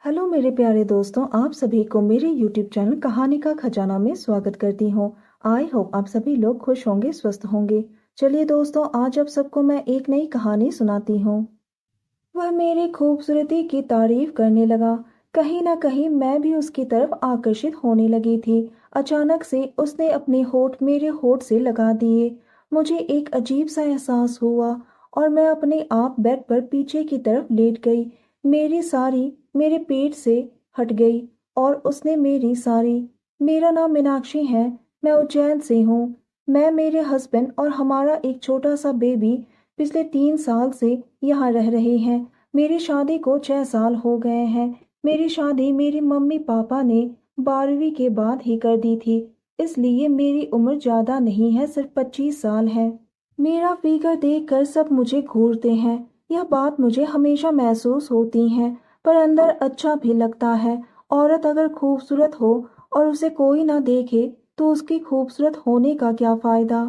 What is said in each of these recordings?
Hello मेरे प्यारे दोस्तों, आप सभी को मेरे यूट्यूब चैनल कहानी का खजाना में स्वागत करती हूँ। आई होप आप सभी लोग खुश होंगे, स्वस्थ होंगे। चलिए दोस्तों, आज आप सबको मैं एक नई कहानी सुनाती हूँ। वह मेरी खूबसूरती की तारीफ करने लगा। कहीं ना कहीं मैं भी उसकी तरफ आकर्षित होने लगी थी। अचानक से उसने अपने होठ मेरे होठ से लगा दिए। मुझे एक अजीब सा एहसास हुआ और मैं अपने आप बेड पर पीछे की तरफ लेट गई। मेरी साड़ी मेरे पेट से हट गई और उसने मेरी साड़ी। मेरा नाम मीनाक्षी है। मैं उज्जैन से हूँ। मैं, मेरे हस्बैंड और हमारा एक छोटा सा बेबी पिछले 3 साल से यहाँ रह रहे हैं। मेरी शादी को 6 साल हो गए हैं। मेरी शादी मेरी मम्मी पापा ने 12वीं के बाद ही कर दी थी, इसलिए मेरी उम्र ज़्यादा नहीं है, सिर्फ 25 साल है। मेरा फिगर देखकर सब मुझे घूरते हैं। यह बात मुझे हमेशा महसूस होती है, पर अंदर अच्छा भी लगता है। औरत अगर खूबसूरत हो और उसे कोई ना देखे तो उसकी खूबसूरत होने का क्या फायदा।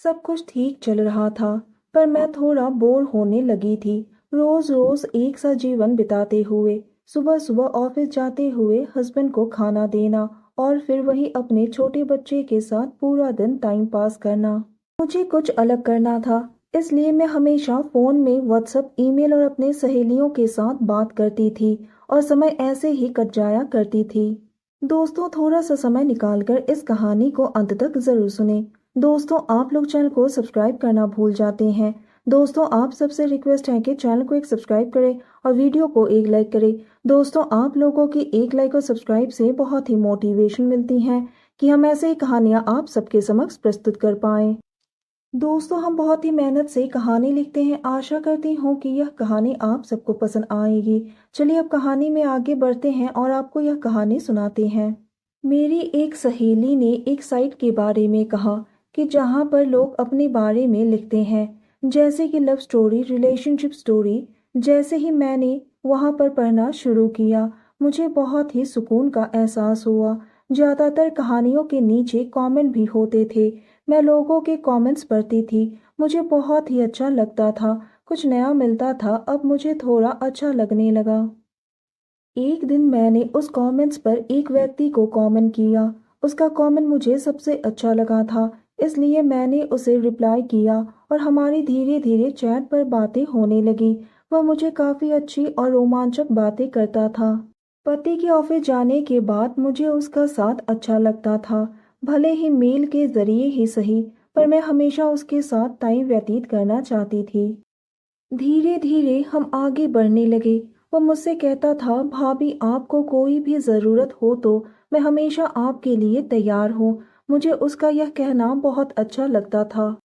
सब कुछ ठीक चल रहा था, पर मैं थोड़ा बोर होने लगी थी। रोज रोज एक सा जीवन बिताते हुए, सुबह सुबह ऑफिस जाते हुए हस्बैंड को खाना देना और फिर वही अपने छोटे बच्चे के साथ पूरा दिन टाइम पास करना। मुझे कुछ अलग करना था, इसलिए मैं हमेशा फोन में व्हाट्सएप, ईमेल और अपने सहेलियों के साथ बात करती थी और समय ऐसे ही कट जाया करती थी। दोस्तों, थोड़ा सा समय निकालकर इस कहानी को अंत तक जरूर सुने। दोस्तों, आप लोग चैनल को सब्सक्राइब करना भूल जाते हैं। दोस्तों, आप सबसे रिक्वेस्ट है कि चैनल को एक सब्सक्राइब करें और वीडियो को एक लाइक करें। दोस्तों, आप लोगों की एक लाइक और सब्सक्राइब से बहुत ही मोटिवेशन मिलती है कि हम ऐसे ही कहानियां आप सबके समक्ष प्रस्तुत कर पाएं। दोस्तों, हम बहुत ही मेहनत से कहानी लिखते हैं। आशा करती हूँ कि यह कहानी आप सबको पसंद आएगी। चलिए अब कहानी में आगे बढ़ते हैं और आपको यह कहानी सुनाते हैं। मेरी एक सहेली ने एक साइट के बारे में कहा कि जहाँ पर लोग अपने बारे में लिखते हैं, जैसे कि लव स्टोरी, रिलेशनशिप स्टोरी। जैसे ही मैंने वहाँ पर पढ़ना शुरू किया, मुझे बहुत ही सुकून का एहसास हुआ। ज़्यादातर कहानियों के नीचे कमेंट भी होते थे। मैं लोगों के कमेंट्स पढ़ती थी। मुझे बहुत ही अच्छा लगता था, कुछ नया मिलता था। अब मुझे थोड़ा अच्छा लगने लगा। एक दिन मैंने उस कमेंट्स पर एक व्यक्ति को कमेंट किया। उसका कमेंट मुझे सबसे अच्छा लगा था, इसलिए मैंने उसे रिप्लाई किया और हमारी धीरे धीरे चैट पर बातें होने लगी। वह मुझे काफ़ी अच्छी और रोमांचक बातें करता था। पति के ऑफिस जाने के बाद मुझे उसका साथ अच्छा लगता था, भले ही मेल के जरिए ही सही, पर मैं हमेशा उसके साथ टाइम व्यतीत करना चाहती थी। धीरे धीरे हम आगे बढ़ने लगे। वो मुझसे कहता था, भाभी आपको कोई भी ज़रूरत हो तो मैं हमेशा आपके लिए तैयार हूँ। मुझे उसका यह कहना बहुत अच्छा लगता था।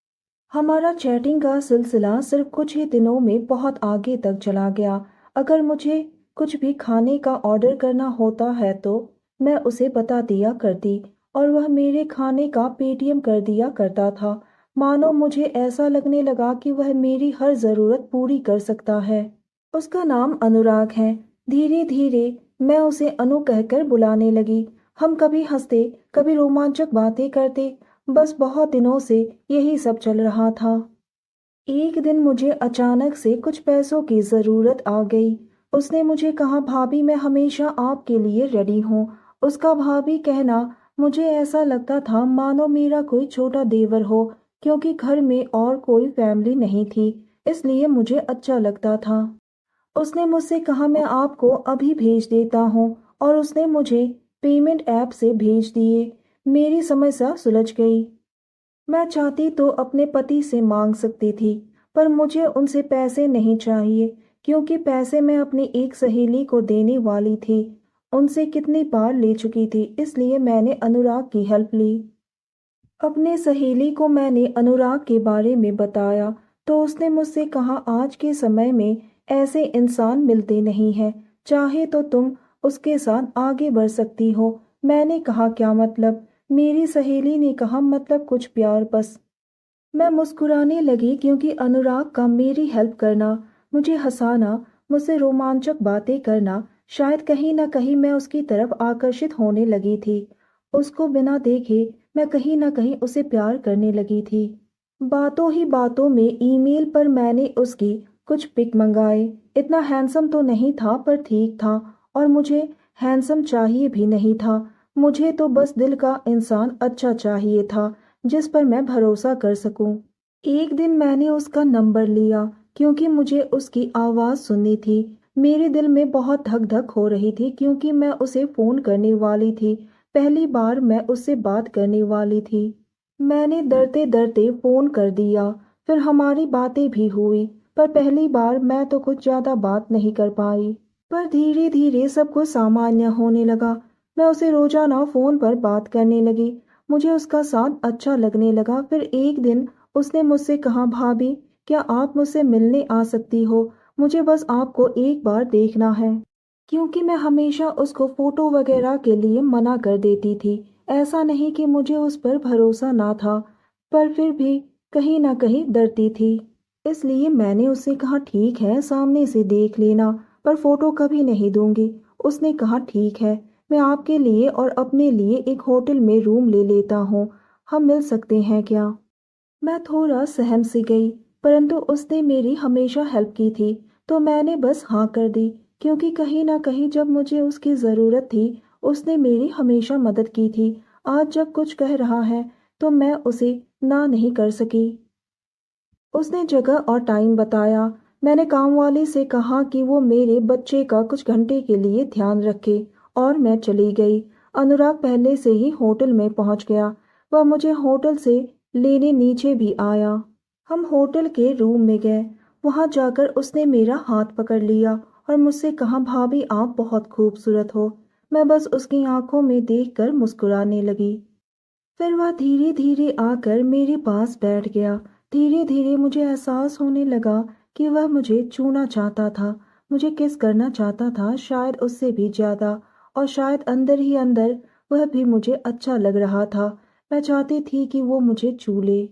हमारा चैटिंग का सिलसिला सिर्फ कुछ ही दिनों में बहुत आगे तक चला गया। अगर मुझे कुछ भी खाने का ऑर्डर करना होता है तो मैं उसे बता दिया करती और वह मेरे खाने का पेटीएम कर दिया करता था। मानो मुझे ऐसा लगने लगा कि वह मेरी हर ज़रूरत पूरी कर सकता है। उसका नाम अनुराग है। धीरे धीरे मैं उसे अनु कहकर बुलाने लगी। हम कभी हंसते, कभी रोमांचक बातें करते। बस बहुत दिनों से यही सब चल रहा था। एक दिन मुझे अचानक से कुछ पैसों की ज़रूरत आ गई। उसने मुझे कहा, भाभी मैं हमेशा आपके लिए रेडी हूँ। उसका भाभी कहना मुझे ऐसा लगता था मानो मेरा कोई छोटा देवर हो, क्योंकि घर में और कोई फैमिली नहीं थी, इसलिए मुझे अच्छा लगता था। उसने मुझसे कहा, मैं आपको अभी भेज देता हूँ, और उसने मुझे पेमेंट ऐप से भेज दिए। मेरी समस्या सुलझ गई। मैं चाहती तो अपने पति से मांग सकती थी, पर मुझे उनसे पैसे नहीं चाहिए, क्योंकि पैसे मैं अपनी एक सहेली को देने वाली थी। उनसे कितनी बार ले चुकी थी, इसलिए मैंने अनुराग की हेल्प ली। अपने सहेली को मैंने अनुराग के बारे में बताया, तो उसने मुझसे कहा, आज के समय में ऐसे इंसान मिलते नहीं हैं, चाहे तो तुम उसके साथ आगे बढ़ सकती हो। मैंने कहा, क्या मतलब? मेरी सहेली ने कहा, मतलब कुछ प्यार बस। मैं मुस्कुराने लगी, क्योंकि अनुराग का मेरी हेल्प करना, मुझे हंसाना, मुझसे रोमांचक बातें करना, शायद कहीं ना कहीं मैं उसकी तरफ आकर्षित होने लगी थी। उसको बिना देखे मैं कहीं ना कहीं उसे प्यार करने लगी थी। बातों ही बातों में ईमेल पर मैंने उसकी कुछ पिक मंगाए। इतना हैंडसम तो नहीं था, पर ठीक था, और मुझे हैंडसम चाहिए भी नहीं था। मुझे तो बस दिल का इंसान अच्छा चाहिए था, जिस पर मैं भरोसा कर सकूं। एक दिन मैंने उसका नंबर लिया क्योंकि मुझे उसकी आवाज़ सुननी थी। मेरे दिल में बहुत धक धक हो रही थी क्योंकि मैं उसे फ़ोन करने वाली थी। पहली बार मैं उससे बात करने वाली थी। मैंने डरते डरते फ़ोन कर दिया। फिर हमारी बातें भी हुई, पर पहली बार मैं तो कुछ ज़्यादा बात नहीं कर पाई। पर धीरे धीरे सब कुछ सामान्य होने लगा। मैं उसे रोजाना फ़ोन पर बात करने लगी। मुझे उसका साथ अच्छा लगने लगा। फिर एक दिन उसने मुझसे कहा, भाभी क्या आप मुझसे मिलने आ सकती हो? मुझे बस आपको एक बार देखना है। क्योंकि मैं हमेशा उसको फ़ोटो वगैरह के लिए मना कर देती थी। ऐसा नहीं कि मुझे उस पर भरोसा ना था, पर फिर भी कहीं ना कहीं डरती थी। इसलिए मैंने उससे कहा, ठीक है सामने से देख लेना, पर फ़ोटो कभी नहीं दूंगी। उसने कहा, ठीक है, मैं आपके लिए और अपने लिए एक होटल में रूम ले लेता हूँ। हम मिल सकते हैं क्या? मैं थोड़ा सहम सी गई, परंतु उसने मेरी हमेशा हेल्प की थी, तो मैंने बस हाँ कर दी। क्योंकि कहीं ना कहीं जब मुझे उसकी ज़रूरत थी, उसने मेरी हमेशा मदद की थी। आज जब कुछ कह रहा है, तो मैं उसे ना नहीं कर सकी। उसने जगह और टाइम बताया। मैंने काम वाले से कहा कि वो मेरे बच्चे का कुछ घंटे के लिए ध्यान रखे, और मैं चली गई। अनुराग पहले से ही होटल में पहुंच गया। वह मुझे होटल से लेने नीचे भी आया। हम होटल के रूम में गए। वहां जाकर उसने मेरा हाथ पकड़ लिया और मुझसे कहा, भाभी आप बहुत खूबसूरत हो। मैं बस उसकी आंखों में देखकर मुस्कुराने लगी। फिर वह धीरे धीरे आकर मेरे पास बैठ गया। धीरे धीरे मुझे एहसास होने लगा कि वह मुझे छूना चाहता था, मुझे किस करना चाहता था, शायद उससे भी ज्यादा। और शायद अंदर ही अंदर वह भी मुझे अच्छा लग रहा था। मैं चाहती थी कि वो मुझे छू ले।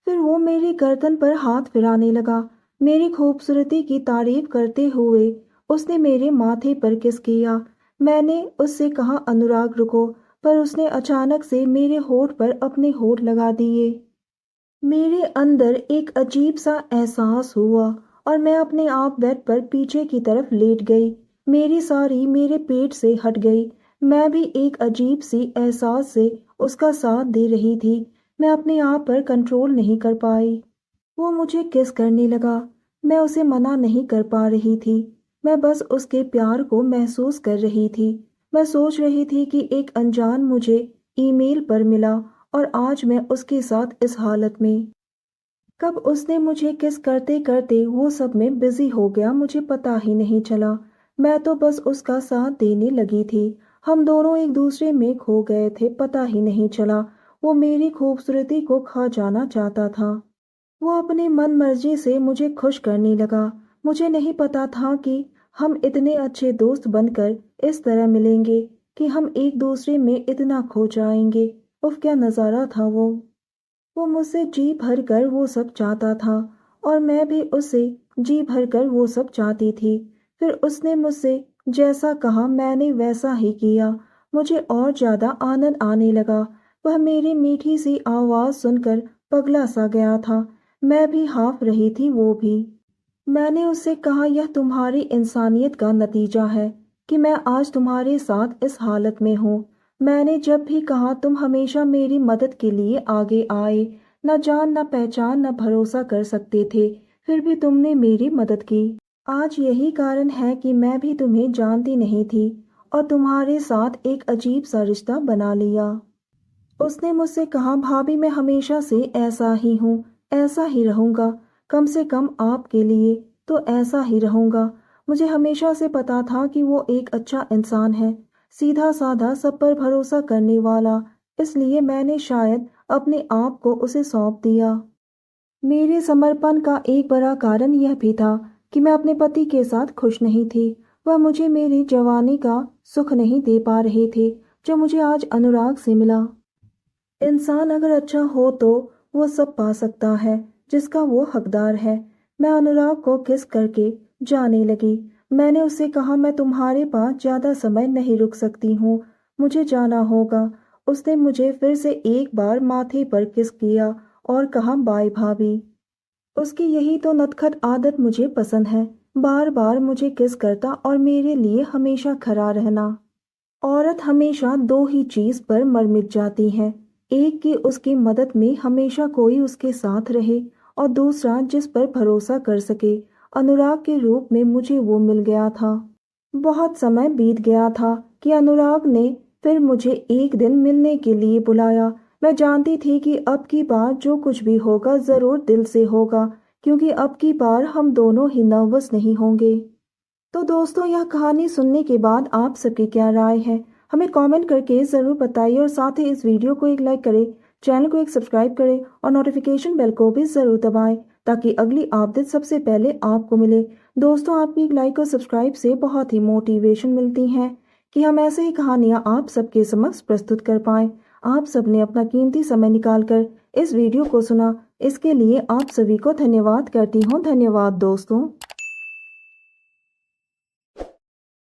फिर वो मेरी गर्दन पर हाथ फिराने लगा। मेरी खूबसूरती की तारीफ करते हुए उसने मेरे माथे पर किस किया। मैंने उससे कहा, अनुराग रुको, पर उसने अचानक से मेरे होठ पर अपने होठ लगा दिए। मेरे अंदर एक अजीब सा एहसास हुआ और मैं अपने आप बेड पर पीछे की तरफ लेट गई। मेरी सारी मेरे पेट से हट गई। मैं भी एक अजीब सी एहसास से उसका साथ दे रही थी। मैं अपने आप पर कंट्रोल नहीं कर पाई। वो मुझे किस करने लगा। मैं उसे मना नहीं कर पा रही थी। मैं बस उसके प्यार को महसूस कर रही थी। मैं सोच रही थी कि एक अनजान मुझे ईमेल पर मिला, और आज मैं उसके साथ इस हालत में। कब उसने मुझे किस करते करते वो सब में बिजी हो गया, मुझे पता ही नहीं चला। मैं तो बस उसका साथ देने लगी थी। हम दोनों एक दूसरे में खो गए थे, पता ही नहीं चला। वो मेरी खूबसूरती को खा जाना चाहता था। वो अपनी मन मर्जी से मुझे खुश करने लगा। मुझे नहीं पता था कि हम इतने अच्छे दोस्त बनकर इस तरह मिलेंगे, कि हम एक दूसरे में इतना खो जाएंगे। उफ क्या नज़ारा था वो मुझसे जी भर कर वो सब चाहता था, और मैं भी उससे जी भर कर वो सब चाहती थी। फिर उसने मुझसे जैसा कहा मैंने वैसा ही किया। मुझे और ज्यादा आनंद आने लगा। वह मेरी मीठी सी आवाज सुनकर पगला सा गया था। मैं भी हाँफ रही थी, वो भी। मैंने उससे कहा, यह तुम्हारी इंसानियत का नतीजा है कि मैं आज तुम्हारे साथ इस हालत में हूँ। मैंने जब भी कहा तुम हमेशा मेरी मदद के लिए आगे आए। न जान न पहचान न भरोसा कर सकते थे, फिर भी तुमने मेरी मदद की। आज यही कारण है कि मैं भी तुम्हें जानती नहीं थी, और तुम्हारे साथ एक अजीब सा रिश्ता बना लिया। उसने मुझसे कहा, भाभी मैं हमेशा से ऐसा ही हूँ, ऐसा ही रहूंगा। कम से कम आपके लिए तो ऐसा ही रहूंगा। मुझे हमेशा से पता था कि वो एक अच्छा इंसान है, सीधा साधा, सब पर भरोसा करने वाला। इसलिए मैंने शायद अपने आप को उसे सौंप दिया। मेरे समर्पण का एक बड़ा कारण यह भी था कि मैं अपने पति के साथ खुश नहीं थी। वह मुझे मेरी जवानी का सुख नहीं दे पा रहे थे, जो मुझे आज अनुराग से मिला। इंसान अगर अच्छा हो तो वो सब पा सकता है जिसका वो हकदार है। मैं अनुराग को किस करके जाने लगी। मैंने उससे कहा, मैं तुम्हारे पास ज्यादा समय नहीं रुक सकती हूँ, मुझे जाना होगा। उसने मुझे फिर से एक बार माथे पर किस किया और कहा, बाय भाभी। उसकी यही तो नटखट आदत मुझे पसंद है। बार बार मुझे किस करता और मेरे लिए हमेशा खड़ा रहना। औरत हमेशा दो ही चीज पर मर मिट जाती है, एक कि उसकी मदद में हमेशा कोई उसके साथ रहे और दूसरा जिस पर भरोसा कर सके। अनुराग के रूप में मुझे वो मिल गया था। बहुत समय बीत गया था कि अनुराग ने फिर मुझे एक दिन मिलने के लिए बुलाया। मैं जानती थी कि अब की बार जो कुछ भी होगा जरूर दिल से होगा, क्योंकि अब की बार हम दोनों ही नर्वस नहीं होंगे। तो दोस्तों, यह कहानी सुनने के बाद आप सबकी क्या राय है, हमें कमेंट करके ज़रूर बताइए और साथ ही इस वीडियो को एक लाइक करें, चैनल को एक सब्सक्राइब करें और नोटिफिकेशन बेल को भी ज़रूर दबाएं ताकि अगली अपडेट सबसे पहले आपको मिले। दोस्तों, आपकी एक लाइक और सब्सक्राइब से बहुत ही मोटिवेशन मिलती है कि हम ऐसे ही कहानियाँ आप सबके समक्ष प्रस्तुत कर पाएँ। आप सबने अपना कीमती समय निकालकर इस वीडियो को सुना, इसके लिए आप सभी को धन्यवाद करती हूँ। धन्यवाद दोस्तों।